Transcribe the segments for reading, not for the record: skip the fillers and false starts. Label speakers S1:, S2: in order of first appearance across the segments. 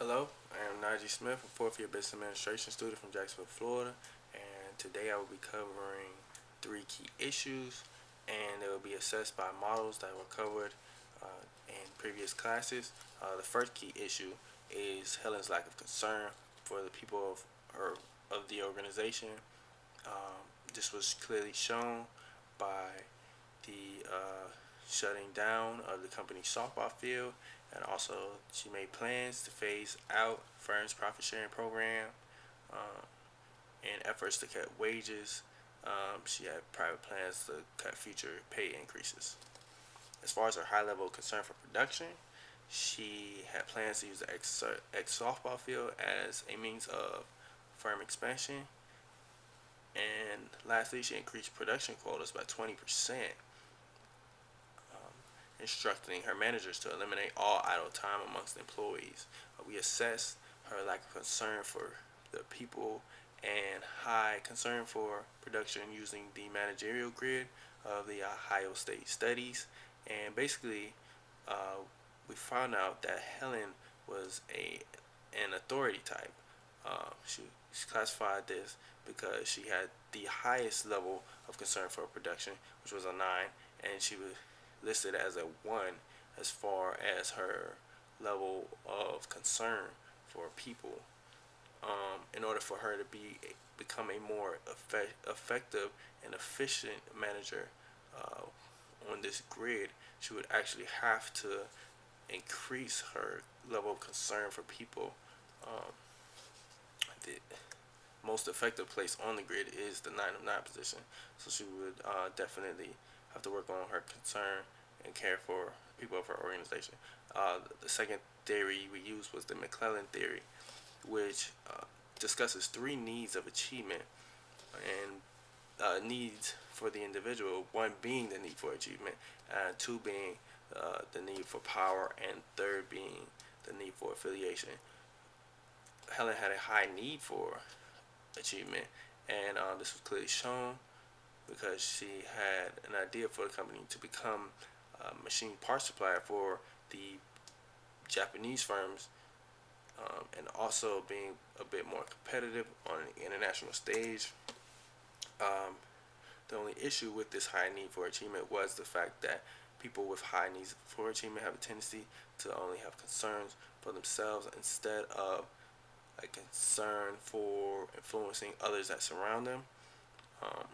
S1: Hello, I am Najee Smith, a fourth year business administration student from Jacksonville, Florida, and today I will be covering three key issues, and they will be assessed by models that were covered in previous classes. The first key issue is Helen's lack of concern for the people of the organization. Um, this was clearly shown by the shutting down of the company's softball field, and also she made plans to phase out firm's profit sharing program um, and efforts to cut wages. She had private plans to cut future pay increases. As far as her high level concern for production, she had plans to use the ex softball field as a means of firm expansion. And lastly, she increased production quotas by 20%, instructing her managers to eliminate all idle time amongst employees. We assessed her lack of concern for the people and high concern for production using the managerial grid of the Ohio State Studies. And basically, we found out that Helen was an authority type. She classified this because she had the highest level of concern for production, which was a 9, and she was listed as a 1 as far as her level of concern for people. In order for her to become a more effective and efficient manager uh, on this grid, she would actually have to increase her level of concern for people. Um, the most effective place on the grid is the 9 of 9 position, so she would definitely have to work on her concern and care for people of her organization. The second theory we used was the McClellan theory, which discusses three needs of achievement and needs for the individual. One being the need for achievement, two being the need for power, and third being the need for affiliation. Helen had a high need for achievement, and this was clearly shown because she had an idea for the company to become a machine part supplier for the Japanese firms, and also being a bit more competitive on an international stage. Um, the only issue with this high need for achievement was the fact that people with high needs for achievement have a tendency to only have concerns for themselves instead of a concern for influencing others that surround them. Um,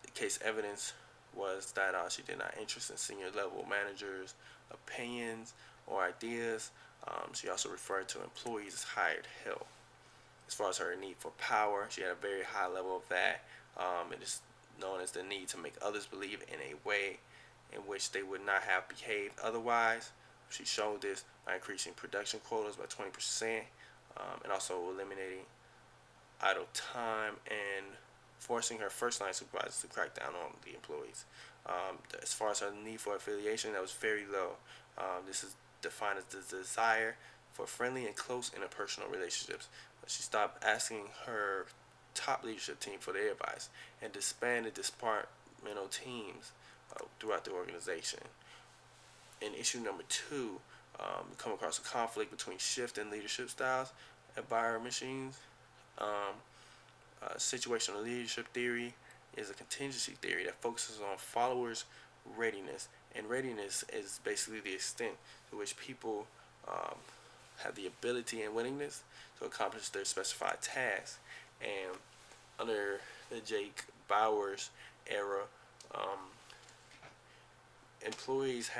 S1: the case evidence was that she did not interest in senior level managers' opinions or ideas. She also referred to employees as hired help. As far as her need for power, she had a very high level of that. It is known as the need to make others believe in a way in which they would not have behaved otherwise. She showed this by increasing production quotas by 20%, and also eliminating idle time and forcing her first line supervisors to crack down on the employees. As far as her need for affiliation, that was very low. This is defined as the desire for friendly and close interpersonal relationships. She stopped asking her top leadership team for their advice and disbanded departmental teams throughout the organization. In issue number two, we come across a conflict between shift and leadership styles at buyer machines. Um, Situational leadership theory is a contingency theory that focuses on followers' readiness, and readiness is basically the extent to which people um, have the ability and willingness to accomplish their specified tasks. And under the Jake Bowers era, um, employees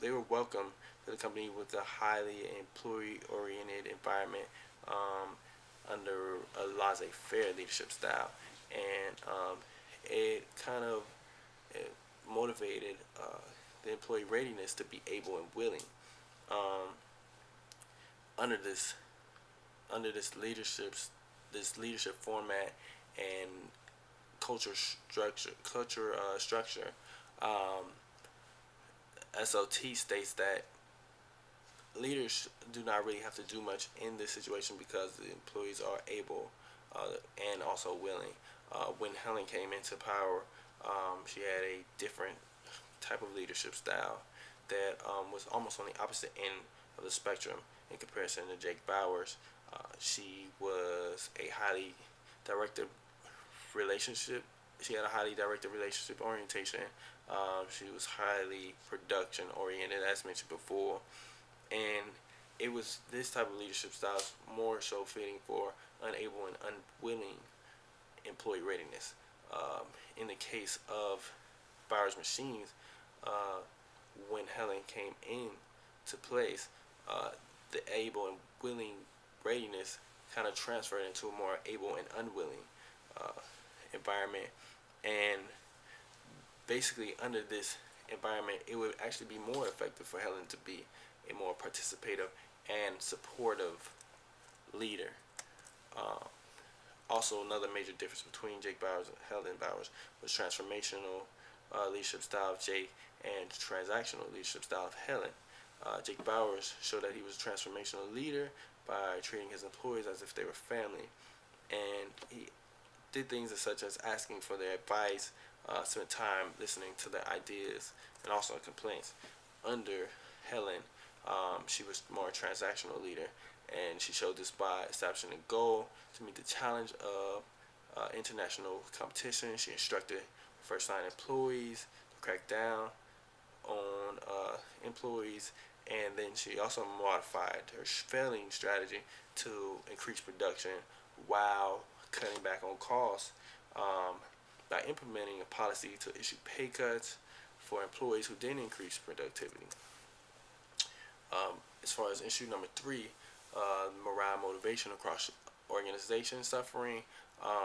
S1: they were welcome to the company with a highly employee-oriented environment, under a laissez-faire leadership style, and it kind of motivated the employee readiness to be able and willing. Um, under this under this leadership format and culture structure, um, SOT states that leaders do not really have to do much in this situation because the employees are able and also willing. When Helen came into power, she had a different type of leadership style that was almost on the opposite end of the spectrum in comparison to Jake Bowers. She was a highly directed relationship. She had a highly directed relationship orientation. She was highly production oriented, as mentioned before, and it was this type of leadership styles more so fitting for unable and unwilling employee readiness. In the case of Bowers Machines, uh, when Helen came in to place, uh, the able and willing readiness kind of transferred into a more able and unwilling uh, environment. And basically, under this environment, it would actually be more effective for Helen to be a more participative and supportive leader. Uh, Also, another major difference between Jake Bowers and Helen Bowers was transformational leadership style of Jake and transactional leadership style of Helen. Jake Bowers showed that he was a transformational leader by treating his employees as if they were family, and he did things such as asking for their advice, spent time listening to their ideas, and also complaints. Under Helen, she was more a transactional leader, and she showed this by establishing a goal to meet the challenge of international competition. She instructed first-line employees to crack down on employees, and then she also modified her failing strategy to increase production while cutting back on costs by implementing a policy to issue pay cuts for employees who didn't increase productivity. As far as issue number three, morale motivation across organization suffering.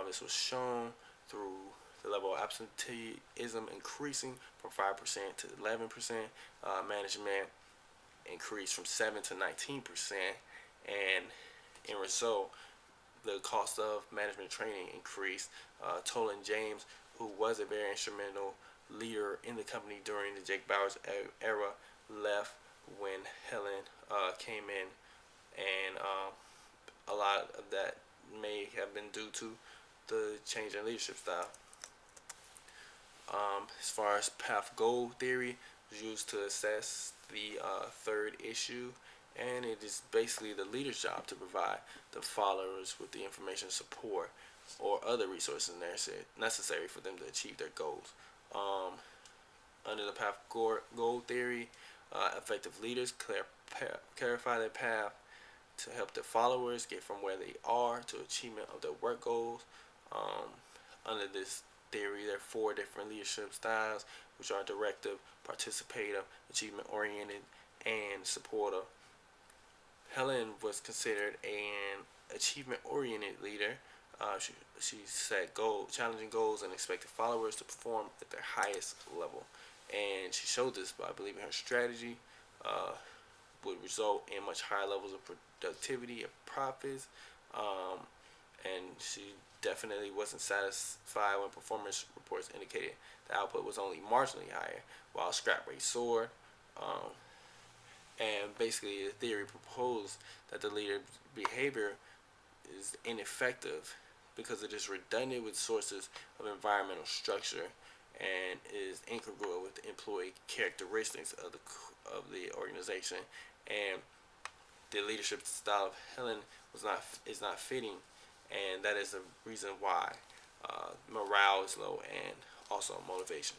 S1: This was shown through the level of absenteeism increasing from 5% to 11%. Management increased from 7 to 19%, and in result, the cost of management training increased. Tolan James, who was a very instrumental leader in the company during the Jake Bowers era, left when Helen came in, and a lot of that may have been due to the change in leadership style. As far as path goal theory, was used to assess the third issue, and it is basically the leader's job to provide the followers with the information, support, or other resources necessary for them to achieve their goals. Under the path goal theory, effective leaders clarify their path to help their followers get from where they are to achievement of their work goals. Under this theory, there are four different leadership styles, which are directive, participative, achievement-oriented, and supportive. Helen was considered an achievement-oriented leader. She set challenging goals, and expected followers to perform at their highest level. And she showed this by believing her strategy would result in much higher levels of productivity and profits. And she definitely wasn't satisfied when performance reports indicated the output was only marginally higher, while scrap rate soared. And basically, the theory proposed that the leader's behavior is ineffective because it is redundant with sources of environmental structure and is incongruent with the employee characteristics of the organization. And the leadership style of Helen is not fitting, and that is the reason why morale is low and also motivation.